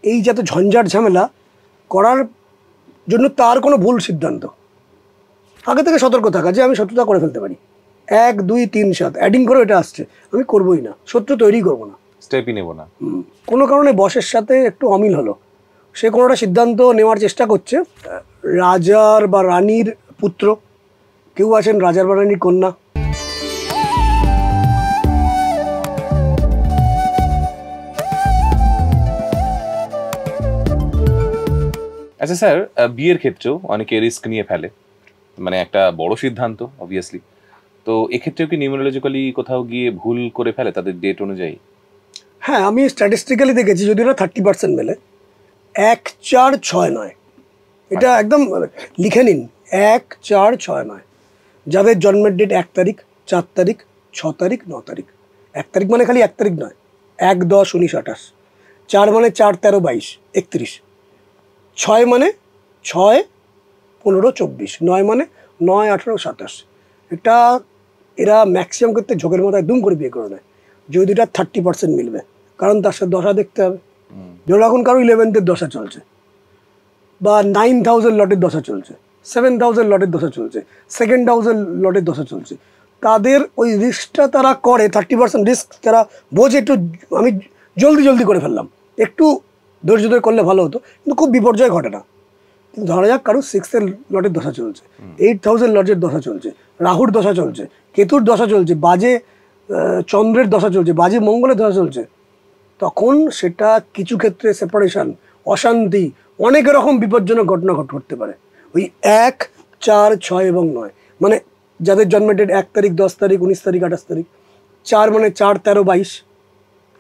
এই যত ঝঞ্ঝাট ঝামেলা করার জন্য তার কোনো ভুল সিদ্ধান্ত, আগে থেকে সতর্ক থাকা যে আমি শত্রুতা করে ফেলতে পারি, 1 2 3 7 অ্যাডিং করে এটা আসছে, আমি করবোই না, শত্রু তৈরি করবো না, স্টেপই নেব না। কোনো কারণে বসের সাথে একটু অমিল হলো, সে কোনোটা সিদ্ধান্ত নেওয়ার চেষ্টা করছে, রাজার বা রানীর পুত্র, কেউ আছেন রাজার বা রানীর কন্যা। আচ্ছা স্যার, বিয়ের ক্ষেত্রেও অনেকে রিস্ক নিয়ে ফেলে, মানে একটা বড় সিদ্ধান্ত অবভিয়াসলি, তো এক্ষেত্রেও কি নিউমেরোলজিক্যালি কোথাও গিয়ে ভুল করে ফেলে তাদের ডেট অনুযায়ী? হ্যাঁ, আমি স্ট্যাটিস্টিক্যালি দেখেছি, যদি এটা 30% মেলে, 1 4 6 9, এটা একদম লিখে নিন, 1 4 6 9, যাদের জন্মের ডেট 1 তারিখ 4 তারিখ 6 তারিখ 9 তারিখ, 1 তারিখ মানে খালি 1 তারিখ নয়, 1 10 19 28, 4 মানে 4 13 22 31, 6 মানে 6 15 24, 9 মানে 9 18 27, এটা এরা ম্যাক্সিমাম ক্ষেত্রে ঝোঁকের মাথায় দুম করে বিয়ে করে নেয় যদি এটা 30% মিলবে, কারণ তার সাথে দশা দেখতে হবে। ধরো এখন কারো 11th দশা চলছে, বা 9000 লটের দশা চলছে, 7000 লটের দশা চলছে, 2000 লটের দশা চলছে, তাদের ওই রিস্কটা তারা করে, 30% রিস্ক তারা বোঝে, একটু আমি জলদি করে ফেললাম, একটু ধৈর্য ধরে করলে ভালো হতো, কিন্তু খুব বিপর্যয় ঘটে না। কিন্তু ধরা যাক কারো 6 লটের দশা চলছে, 8000 লটের দশা চলছে, রাহুর দশা চলছে, কেতুর দশা চলছে, বাজে চন্দ্রের দশা চলছে, বাজে মঙ্গলের দশা চলছে, তখন সেটা কিছু ক্ষেত্রে সেপারেশন, অশান্তি, অনেক রকম বিপজ্জনক ঘটনা ঘটতে পারে। ওই 1 4 6 এবং 9 মানে যাদের জন্মের ডেট 1 তারিখ 10 তারিখ 19 তারিখ 28 তারিখ, 4 মানে 4 13 22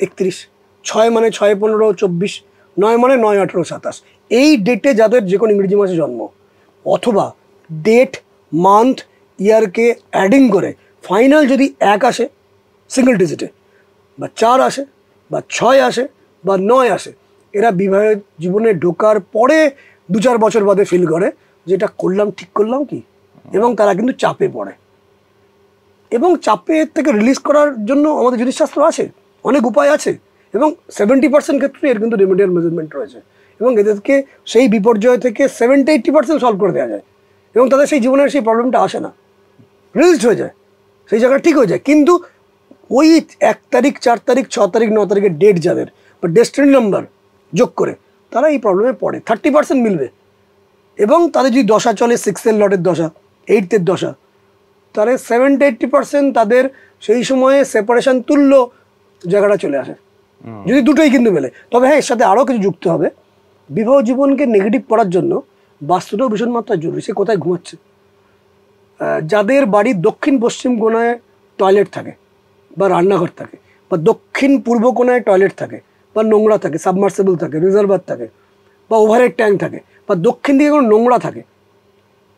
31, 6 মানে 6 15 24, 9 মানে 9 18 27, এই ডেটে যাদের যে কোনো ইংরেজি মাসে জন্ম, অথবা ডেট মান্থ ইয়ারকে অ্যাডিং করে ফাইনাল যদি 1 আসে সিঙ্গেল ডিজিটে, বা 4 আসে, বা 6 আসে, বা 9 আসে, এরা বিবাহের জীবনে ঢোকার পরে 2-4 বছর বাদে ফিল করে যে এটা করলাম ঠিক করলাম কি, এবং তারা কিন্তু চাপে পড়ে, এবং চাপে থেকে রিলিজ করার জন্য আমাদের জ্যোতিষশাস্ত্র আছে, অনেক উপায় আছে, এবং 70% ক্ষেত্রে এর কিন্তু রেমেডিয়াল মেজারমেন্ট রয়েছে, এবং এদেরকে সেই বিপর্যয় থেকে 70-80% সলভ করে দেওয়া যায়, এবং তাদের সেই জীবনের সেই প্রবলেমটা আসে না, রিলিজ হয়ে যায়, সেই জায়গাটা ঠিক হয়ে যায়। কিন্তু ওই 1 তারিখ 4 তারিখ 6 তারিখ 9 তারিখের ডেট যাদের, বা ডেস্টিনি নাম্বার যোগ করে, তারা এই প্রবলেমে পড়ে, 30% মিলবে, এবং তাদের যদি দশা চলে 6 লটের দশা, 8 দশা, তাহলে 70-80% তাদের সেই সময়ে সেপারেশন তুল্য জায়গাটা চলে আসে, যদি দুটোই কিন্তু মেলে। তবে হ্যাঁ, এর সাথে আরও কিছু যুক্ত হবে, বিবাহ জীবনকে নেগেটিভ করার জন্য বাস্তুটাও ভীষণ মাত্রায় জরুরি, সে কোথায় ঘুমাচ্ছে, যাদের বাড়ির দক্ষিণ পশ্চিম কোণায় টয়লেট থাকে, বা রান্নাঘর থাকে, বা দক্ষিণ পূর্ব কোণায় টয়লেট থাকে, বা নোংরা থাকে, সাবমার্সেবল থাকে, রিজার্ভার থাকে, বা ওভারহেড ট্যাঙ্ক থাকে, বা দক্ষিণ দিকে কোনো নোংরা থাকে,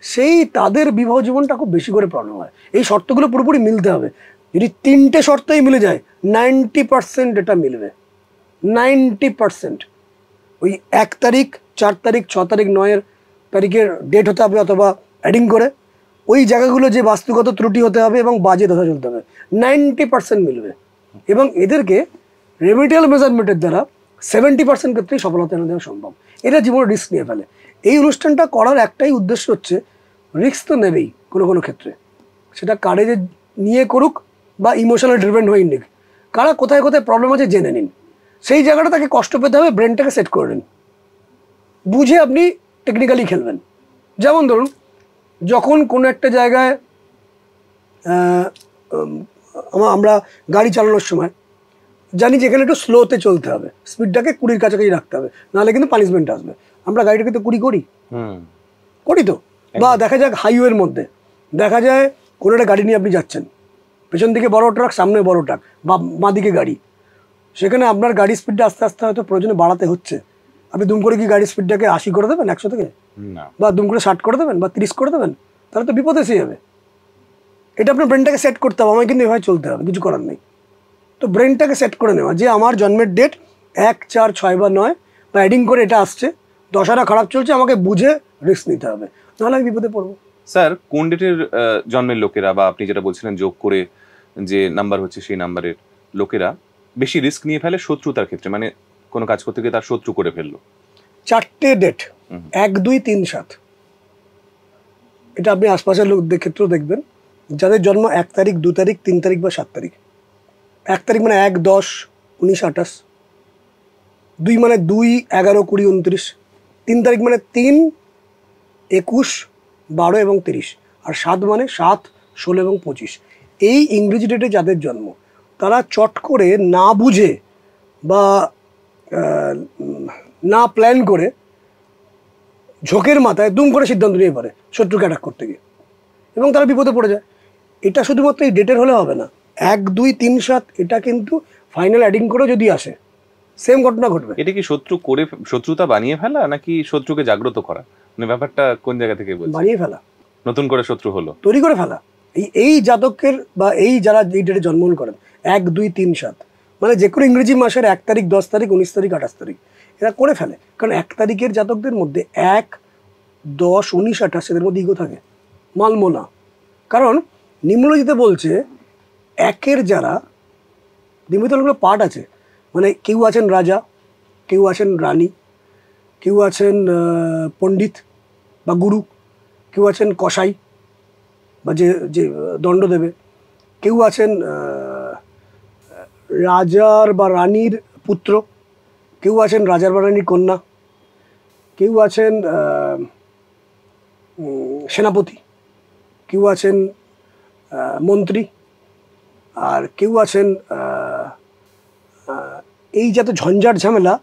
সেই তাদের বিবাহ জীবনটা খুব বেশি করে প্রবলেম হয়। এই শর্তগুলো পুরোপুরি মিলতে হবে, যদি 3টে শর্তই মিলে যায় 90% এটা মিলবে, 90%। ওই 1 তারিখ 4 তারিখ 6 তারিখ 9 তারিখের ডেট হতে হবে, অথবা অ্যাডিং করে ওই জায়গাগুলো যে বাস্তুগত ত্রুটি হতে হবে এবং বাজে দশা চলতে হবে, 90% মিলবে, এবং এদেরকে রেমেডিয়াল মেজারমেন্টের দ্বারা 70% ক্ষেত্রেই সফলতা এনে দেওয়া সম্ভব। এটা জীবনে রিস্ক নিয়ে ফেলে। এই অনুষ্ঠানটা করার একটাই উদ্দেশ্য হচ্ছে, রিস্ক তো নেবেই কোনো ক্ষেত্রে, সেটা কারেজে নিয়ে করুক বা ইমোশনাল ড্রিভেন হয়ে নিক, কারা কোথায় কোথায় প্রবলেম আছে জেনে নিন, সেই জায়গাটা তাকে কষ্ট পেতে হবে, ব্রেনটাকে সেট করে নিন, বুঝে আপনি টেকনিক্যালি খেলবেন। যেমন ধরুন, যখন কোনো একটা জায়গায় আমরা গাড়ি চালানোর সময় জানি যে এখানে একটু স্লোতে চলতে হবে, স্পিডটাকে 20-র কাছাকাছি রাখতে হবে, নাহলে কিন্তু পানিশমেন্ট আসবে, আমরা গাড়িটাকে তো 20 করি তো। বা দেখা যাক হাইওয়ের মধ্যে দেখা যায় কোনো একটা গাড়ি নিয়ে আপনি যাচ্ছেন, পেছন দিকে বড় ট্রাক, সামনে বড় ট্রাক, বা বাঁ দিকে গাড়ি, সেখানে আপনার গাড়ির স্পিডটা আস্তে আস্তে হয়তো প্রয়োজনে বাড়াতে হচ্ছে, আপনি দুম করে কি গাড়ির স্পিডটাকে 80 করে দেবেন 100 থেকে, বা দুম করে 60 করে দেবেন, বা 30 করে দেবেন? তাহলে তো বিপদ এসে যাবে। এটা আপনার ব্রেনটাকে সেট করতে হবে, আমায় কিন্তু এভাবে চলতে হবে, কিছু করার নেই। তো ব্রেনটাকে সেট করে নেওয়া যে আমার জন্মের ডেট 1 4 6 বা 9, বা অ্যাডিং করে এটা আসছে, দশাটা খারাপ চলছে, আমাকে বুঝে রিস্ক নিতে হবে, নাহলে আমি বিপদে পড়বো। স্যার, কোন ডেটের জন্মের লোকেরা, বা আপনি যেটা বলছিলেন যোগ করে যে নাম্বার হচ্ছে সেই নাম্বারের লোকেরা বেশি রিস্ক নিয়ে ফেলে শত্রুতার ক্ষেত্রে, মানে কোনো কাজ করতে গিয়ে তার শত্রু করে ফেললো? 4টে ডেট, 1, 2, 3, 7। এটা আপনি আশপাশের লোকদের ক্ষেত্রেও দেখবেন, যাদের জন্ম 1 তারিখ, 2 তারিখ, 3 তারিখ বা 7 তারিখ। 1 তারিখ মানে 1, 10, 19, 28। 2 মানে 2, 11, 20, 29। 3 তারিখ মানে 3, 21, 12 এবং 30। আর 7 মানে 7, 16 এবং 25। এই ইংরেজি ডেটে যাদের জন্ম, তারা চট করে না বুঝে বা না প্ল্যান করে ঝোঁকের মাথায় দুম করে সিদ্ধান্ত নিয়ে পারে শত্রুকে অ্যাটাক করতে গিয়ে, এবং তারা বিপদে পড়ে যায়। এটা শুধুমাত্র এই ডেটের হলে হবে না, 1, 2, 3, 7 এটা কিন্তু ফাইনাল অ্যাডিং করে যদি আসে সেম ঘটনা ঘটবে। এটা কি শত্রুতা বানিয়ে ফেলা নাকি শত্রুকে জাগ্রত করা? মানে ব্যাপারটা কোন জায়গা থেকে বলছেন? বানিয়ে ফেলা, নতুন করে শত্রু হলো, তৈরি করে ফেলা। এই জাতকের বা এই যারা এই ডেটে জন্মগ্রহণ করেন 1, 2, 3, 7 মানে যে কোনো ইংরেজি মাসের 1 তারিখ, 10 তারিখ, 19 তারিখ, 28 তারিখ এরা করে ফেলে। কারণ 1 তারিখের জাতকদের মধ্যে 1, 10, 19, 28 এদের মধ্যে ইগো থাকে, মালমোনা। কারণ নিম্নলিখিতে বলছে 1-এর যারা নিম্নলিখিত অনেকগুলো পার্ট আছে, মানে কেউ আছেন রাজা, কেউ আছেন রানী, কেউ আছেন পণ্ডিত বা গুরু, কেউ আছেন কসাই বা যে দণ্ড দেবে, কেউ আছেন রাজার বা রানীর পুত্র, কেউ আছেন রাজার বা রানীর কন্যা, কেউ আছেন সেনাপতি, কেউ আছেন মন্ত্রী, আর কেউ আছেন এই যাতে ঝঞ্ঝাট ঝামেলা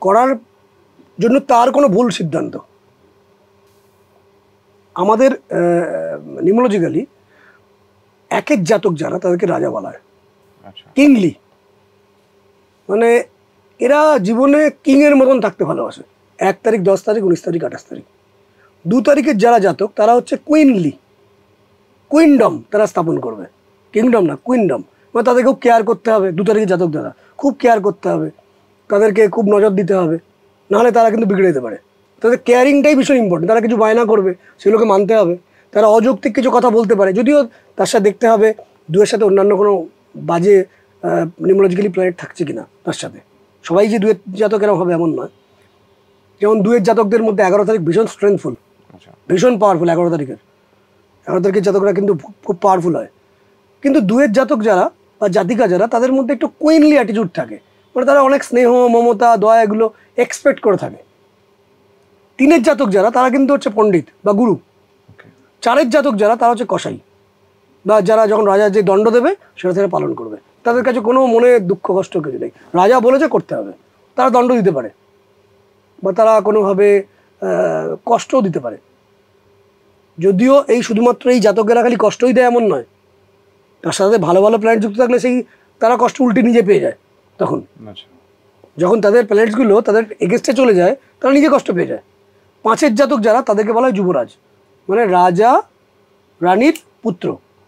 করার জন্য তার কোনো ভুল সিদ্ধান্ত। আমাদের নিউমোলজিক্যালি 1-এর জাতক যারা তাদেরকে রাজা বলা হয়, কিংলি। মানে এরা জীবনে কিংয়ের মতন থাকতে ভালোবাসে। 1 তারিখ, 10 তারিখ, 19 তারিখ, 28 তারিখ। 2 তারিখের যারা জাতক তারা হচ্ছে কুইনলি, কুইনডম তারা স্থাপন করবে, কিংডম না, কুইনডম। মানে তাদের খুব কেয়ার করতে হবে, 2 তারিখের জাতক দ্বারা খুব কেয়ার করতে হবে, তাদেরকে খুব নজর দিতে হবে, নাহলে তারা কিন্তু বিগড়ে যেতে পারে। তাদের কেয়ারিংটাই ভীষণ ইম্পর্টেন্ট। তারা কিছু বায়না করবে, সেগুলোকে মানতে হবে। তারা অযৌক্তিক কিছু কথা বলতে পারে, যদিও তার সাথে দেখতে হবে 2-এর সাথে অন্যান্য কোনো বাজে নিউমোলজিক্যালি প্ল্যানেট থাকছে কিনা তার সাথে। সবাই যে 2-এর জাতক এরকম হবে এমন নয়। যেমন 2-এর জাতকদের মধ্যে 11 তারিখ ভীষণ স্ট্রেংথফুল, ভীষণ পাওয়ারফুল। 11 তারিখের জাতকরা কিন্তু খুব পাওয়ারফুল হয়। কিন্তু 2-এর জাতক যারা বা জাতিকা যারা, তাদের মধ্যে একটু কুইনলি অ্যাটিটিউড থাকে, মানে তারা অনেক স্নেহ, মমতা, দয়া এগুলো এক্সপেক্ট করে থাকে। 3-এর জাতক যারা, তারা কিন্তু হচ্ছে পণ্ডিত বা গুরু। 4-এর জাতক যারা, তারা হচ্ছে কসাই, বা যারা যখন রাজা যে দণ্ড দেবে সেটা তারা পালন করবে। তাদের কাছে কোনো মনে দুঃখ কষ্ট কিছু নেই, রাজা বলেছে করতে হবে। তারা দণ্ড দিতে পারে বা তারা কোনোভাবে কষ্টও দিতে পারে। যদিও এই শুধুমাত্র এই জাতকেরা খালি কষ্টই দেয় এমন নয়, তার সাথে ভালো ভালো প্ল্যানেট যুক্ত থাকলে সেই তারা কষ্ট উল্টে নিজে পেয়ে যায়। তখন যখন তাদের প্ল্যানেটসগুলো তাদের এগেস্টে চলে যায়, তারা নিজে কষ্ট পেয়ে যায়। 5-এর জাতক যারা, তাদেরকে বলা হয় যুবরাজ, মানে রাজা রানীর পুত্র।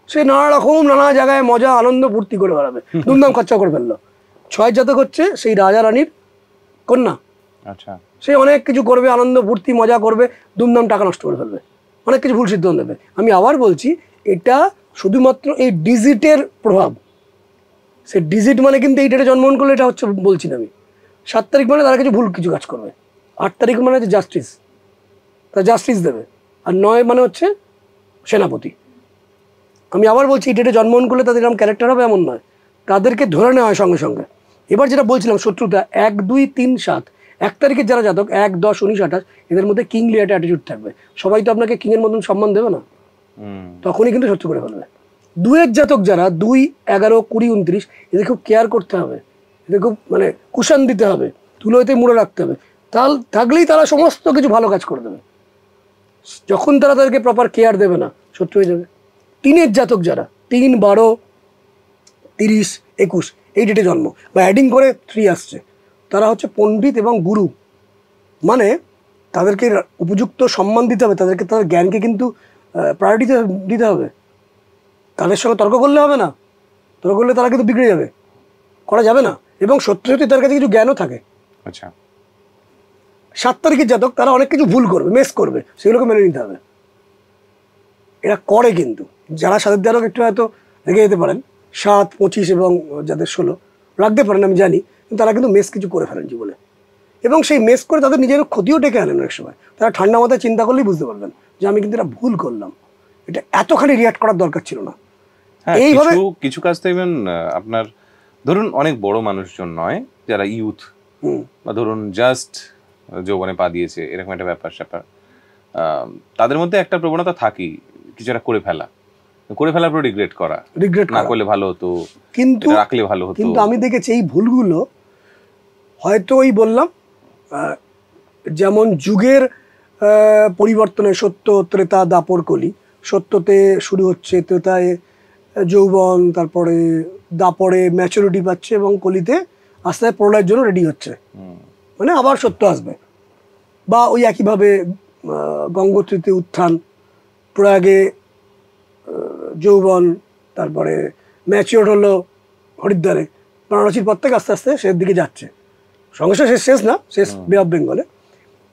সে নানা জায়গায় মজা আনন্দ ফুর্তি করে বেড়াবে, ধুমধাম খরচা করে ফেললো। 6-এর জাতক হচ্ছে সেই রাজা রানীর কন্যা। সে অনেক কিছু করবে, আনন্দ ফুর্তি মজা করবে, ধুমধাম টাকা নষ্ট করে ফেলবে, অনেক কিছু ভুল সিদ্ধান্ত নেবে। আমি আবার বলছি, এটা শুধুমাত্র এই ডিজিটের প্রভাব। সে ডিজিট মানে কিন্তু এই ডেটে জন্মগ্রহণ করলে এটা হচ্ছে বলছি না আমি। 7 তারিখ মানে তারা কিছু কাজ করবে। 8 তারিখ মানে হচ্ছে জাস্টিস, তারা জাস্টিস দেবে। আর 9 মানে হচ্ছে সেনাপতি। আমি আবার বলছি, এই ডেটে জন্মগ্রহণ করলে তাদের এরকম ক্যারেক্টার হবে এমন নয়, তাদেরকে ধরে নেওয়া হয় সঙ্গে সঙ্গে। এবার যেটা বলছিলাম শত্রুতা, 1, 2, 3, 7। 1 তারিখের যারা জাতক 1, 10, 19, 28 এদের মধ্যে কিংলি একটা অ্যাটিটিউড থাকবে। সবাই তো আপনাকে কিংয়ের মতন সম্মান দেবে না, তখনই কিন্তু শত্রু করে ফেলবে। 2-এর জাতক যারা 2, 11, 20, 29 এদের খুব কেয়ার করতে হবে, এদের খুব মানে কুশন দিতে হবে, তুলোতে মুড়ে রাখতে হবে। থাকলেই তারা সমস্ত কিছু ভালো কাজ করে দেবে। যখন তারা তাদেরকে প্রপার কেয়ার দেবে না, শত্রু হয়ে যাবে। 3-এর জাতক যারা 3, 12, 30, 21 এই ডেটে জন্ম বা অ্যাডিং করে 3 আসছে, তারা হচ্ছে পণ্ডিত এবং গুরু। মানে তাদেরকে উপযুক্ত সম্মান দিতে হবে, তাদেরকে তাদের জ্ঞানকে কিন্তু প্রায়োরিটি দিতে হবে। তাদের সঙ্গে তর্ক করলে হবে না, তর্ক করলে তারা কিন্তু বিগড়ে যাবে, করা যাবে না। এবং সত্যি সত্যি তার কাছে কিছু জ্ঞানও থাকে। আচ্ছা, 7 তারিখের জাতক, তারা অনেক কিছু ভুল করবে, মেস করবে, সেগুলোকে মেনে নিতে হবে। এরা করে কিন্তু যারা 7-এর জাতক একটু হয়তো রেগে যেতে পারেন, 7, 25 এবং যাদের 16 রাখতে পারেন আমি জানি, তারা কিন্তু মেস কিছু করে ফেলেন জীবনে, এবং সেই মেস করে তাদের নিজের ক্ষতিও ডেকে আনেন অনেক সময়। তারা ঠান্ডা মাথায় চিন্তা করলেই বুঝতে পারবেন যে আমি কিন্তু এটা ভুল করলাম, এটা এতখানি রিয়াক্ট করার দরকার ছিল না। এইভাবে কিছু কাজ তো ইভেন আপনার ধরুন অনেক বড় মানুষজন নয়, যারা ইউথ বা ধরুন জাস্ট যৌবনে পা দিয়েছে, এরকম একটা ব্যাপার স্যাপার, তাদের মধ্যে একটা প্রবণতা থাকেই কিছু একটা করে ফেলার পর রিগ্রেট না করলে ভালো হতো, কিন্তু রাখলে ভালো হতো। কিন্তু আমি দেখেছি এই ভুলগুলো হয়তো ওই বললাম যেমন যুগের পরিবর্তনে সত্য, ত্রেতা, দাপর, কলি। সত্যতে শুরু হচ্ছে, ত্রেতায় যৌবন, তারপরে দাপরে ম্যাচুরিটি পাচ্ছে, এবং কলিতে আস্তে আস্তে প্রলয়ের জন্য রেডি হচ্ছে, মানে আবার সত্য আসবে। বা ওই একইভাবে গঙ্গোত্রীতে উত্থান, প্রয়াগে যৌবন, তারপরে ম্যাচিওর হলো হরিদ্বারে, বারাণসীর পর থেকে আস্তে আস্তে শেষের দিকে যাচ্ছে। সঙ্গে সঙ্গে শেষ না, শেষ বে অফ বেঙ্গলে।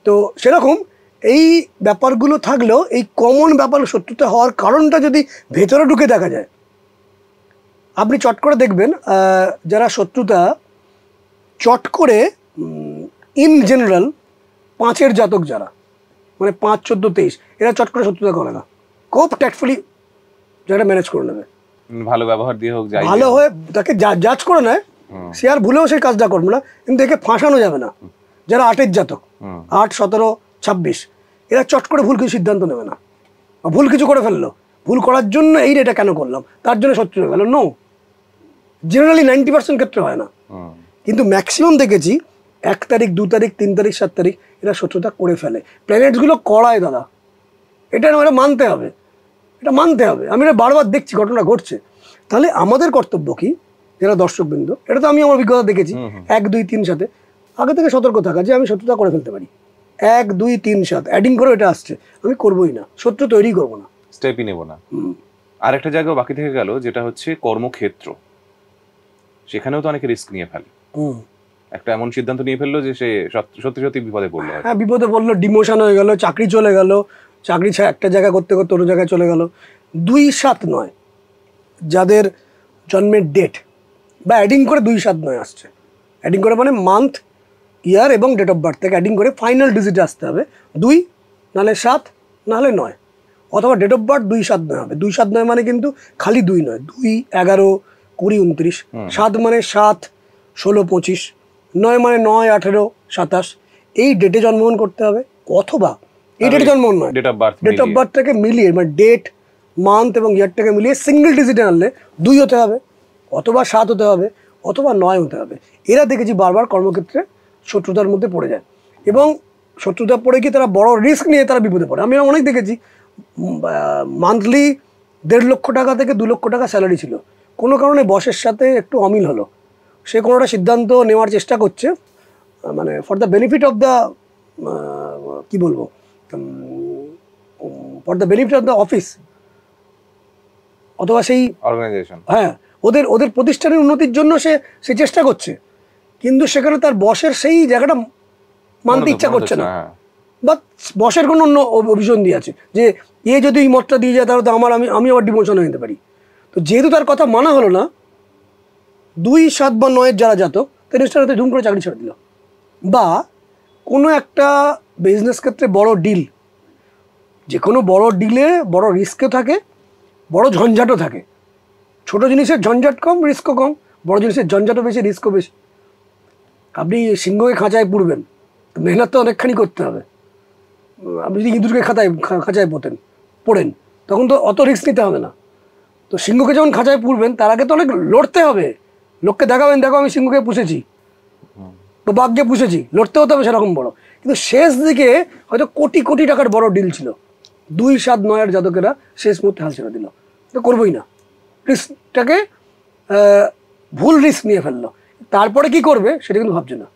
তো সেরকম এই ব্যাপারগুলো থাকলেও এই কমন ব্যাপার সত্যতা হওয়ার কারণটা যদি ভেতরে ঢুকে দেখা যায়, আপনি চট করে দেখবেন যারা শত্রুতা চট করে ইন জেনারেল 5-এর জাতক যারা, মানে 5, 14, 23, এরা চট করে শত্রুতা করে না, খুব ট্যাক্টফুলি যারা ম্যানেজ করে নেবে, ভালো ব্যবহার দিয়ে হোক, ভালো হয়ে তাকে জাজ করে নেয়, সে আর ভুলেও সেই কাজটা করবে না, কিন্তু একে ফাঁসানো যাবে না। যারা 8-এর জাতক, 8, 17, 26, এরা চট করে ভুল কিছু সিদ্ধান্ত নেবে না, ভুল কিছু করে ফেললো, ভুল করার জন্য এই এটা কেন করলাম, তার জন্য শত্রু হয়ে গেল, নো। জেনারেলি 90% ক্ষেত্রে হয় না, কিন্তু ম্যাক্সিমাম দেখেছি 1 তারিখ, 2 তারিখ, 3 তারিখ, 7 তারিখ এরা শত্রুতা করে ফেলে। প্ল্যানেটসগুলো কড়ায় দাদা, এটা মানতে হবে, এটা মানতে হবে। আমি এটা বারবার দেখছি, ঘটনা ঘটছে। তাহলে আমাদের কর্তব্য কি, যারা দর্শকবৃন্দ, এটা তো আমি আমার অভিজ্ঞতা দেখেছি, 1, 2, 3 সাথে আগে থেকে সতর্ক থাকা যে আমি শত্রুতা করে ফেলতে পারি। 1, 2, 3, 7 অ্যাডিং করে এটা আসছে, আমি করবোই না, শত্রু তৈরি করবো না, স্টেপই নেবো না। আর একটা জায়গা বাকি থেকে গেল, যেটা হচ্ছে কর্মক্ষেত্র। সেখানেও তো অনেকে রিস্ক নিয়ে ফেলে, একটা এমন সিদ্ধান্ত নিয়ে ফেললো যে সে সত্যি সত্যি বিপদে পড়লো। হ্যাঁ, বিপদে পড়লো, ডিমোশন হয়ে গেল, চাকরি চলে গেল, চাকরি একটা জায়গা করতে করতে অন্য জায়গায় চলে গেল। 2, 7, 9 যাদের জন্মের ডেট বা অ্যাডিং করে 2, 7, 9 আসছে, অ্যাডিং করে মানে মান্থ, ইয়ার এবং ডেট অফ বার্থ থেকে অ্যাডিং করে ফাইনাল ডিজিটে আসতে হবে 2, নাহলে 7, নাহলে 9, অথবা ডেট অফ বার্থ 2, 7, 9 হবে। 2, 7, 9 মানে কিন্তু খালি 2 নয়, 2, 11, 20, 29, 7 মানে 7, 16, 25, 9 মানে 9, 18, 27, এই ডেটে জন্মগ্রহণ করতে হবে। অথবা এই ডেটে জন্মগ্রহণ নয়, ডেট অফ বার্থটাকে মিলিয়ে, মানে ডেট, মান্থ এবং ইয়ারটাকে মিলিয়ে সিঙ্গেল ডিজিটে আনলে 2 হতে হবে, অথবা 7 হতে হবে, অথবা 9 হতে হবে। এরা দেখেছি বারবার কর্মক্ষেত্রে শত্রুতার মধ্যে পড়ে যায়, এবং শত্রুতা পড়ে গিয়ে তারা বড় রিস্ক নিয়ে তারা বিপদে পড়ে। আমি অনেক দেখেছি মান্থলি 1.5 লক্ষ টাকা থেকে 2 লক্ষ টাকা স্যালারি ছিল, কোনো কারণে বসের সাথে একটু অমিল হলো, সে কোনো একটা সিদ্ধান্ত নেওয়ার চেষ্টা করছে, মানে for the benefit of the, কী বলবো, for the benefit of the office অথবা সেই অর্গানাইজেশন, হ্যাঁ, ওদের প্রতিষ্ঠানের উন্নতির জন্য সে চেষ্টা করছে, কিন্তু সেখানে তার বসের সেই জায়গাটা মানতে ইচ্ছা করছে না, বা বসের কোনো অন্য অভিযোগ দিয়ে আছে যে এ যদি এই মতটা দিয়ে যায় তাহলে তো আমি আবার ডিমোশন হয়ে যেতে পারি। তো যেহেতু তার কথা মানা হলো না, 2, 7 বা 9 যারা জাতক, তাদের ধুম করে চাকরি ছেড়ে দিল। বা কোনো একটা বিজনেস ক্ষেত্রে বড় ডিল, যে কোনো বড় ডিলে বড় রিস্কও থাকে, বড় ঝঞ্ঝাটও থাকে। ছোট জিনিসের ঝঞ্ঝাট কম, রিস্কও কম, বড় জিনিসের ঝঞ্ঝাটও বেশি, রিস্কও বেশি। আপনি সিংহকে খাঁচায় পুরবেন, মেহনত তো অনেকখানি করতে হবে। আপনি যদি ইঁদুরকে খাঁচায় পড়েন, তখন তো অত রিস্ক নিতে হবে না। তো সিংহকে যখন খাঁচায় পুরবেন, তার আগে তো অনেক লড়তে হবে, লোককে দেখাবেন, দেখো আমি সিংহকে পুষেছি, তো বাঘকে পুষেছি, লড়তে হতে হবে সেরকম বড়। কিন্তু শেষ দিকে হয়তো কোটি কোটি টাকার বড় ডিল ছিল, 2, 7, 9 জাতকেরা শেষ মুহূর্তে হাল ছেড়ে দিল, তো করবোই না, রিস্কটাকে ভুল রিস্ক নিয়ে ফেললো। তারপরে কি করবে সেটা কিন্তু ভাবছে না।